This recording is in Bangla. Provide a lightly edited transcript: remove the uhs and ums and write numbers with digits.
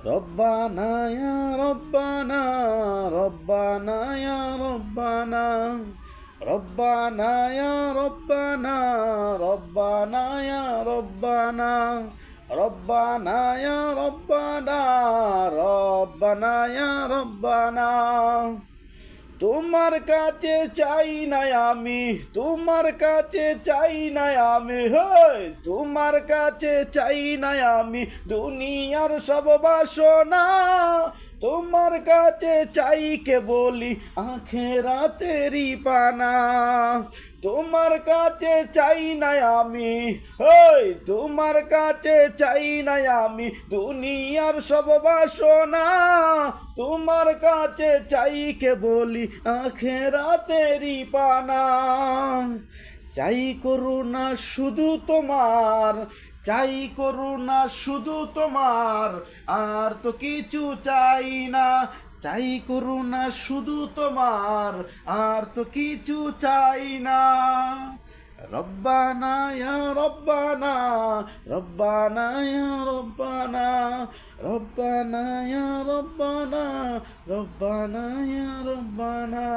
রব্বানা ইয়া রব্বানা, রব্বানা ইয়া রব্বানা, রব্বানা ইয়া রব্বানা, রব্বানা ইয়া রব্বানা, রব্বানা ইয়া রব্বানা, রব্বানা ইয়া রব্বানা। তোমার কাছে চাই না আমি, তোমার কাছে চাই না আমি, হয় তোমার কাছে চাই না আমি দুনিয়ার সব বাসনা। তোমার কাছে চাই কে বলি আখেরাতেরই পানা। তোমার কাছে চাই না আমি, ওই তোমার কাছে চাই না আমি দুনিয়ার সব বাসনা। তোমার কাছে চাই কে বলি আখেরাতেরই পানা। চাই করুণা শুধু তোমার, চাই করুণা শুধু তোমার, আর তো কিছু চাই না। চাই করুণা শুধু তোমার, আর তো কিছু চাই না। রব্বানা ইয়া রব্বানা, রব্বানা ইয়া রব্বানা, রব্বানা ইয়া রব্বানা, রব্বানা ইয়া রব্বানা।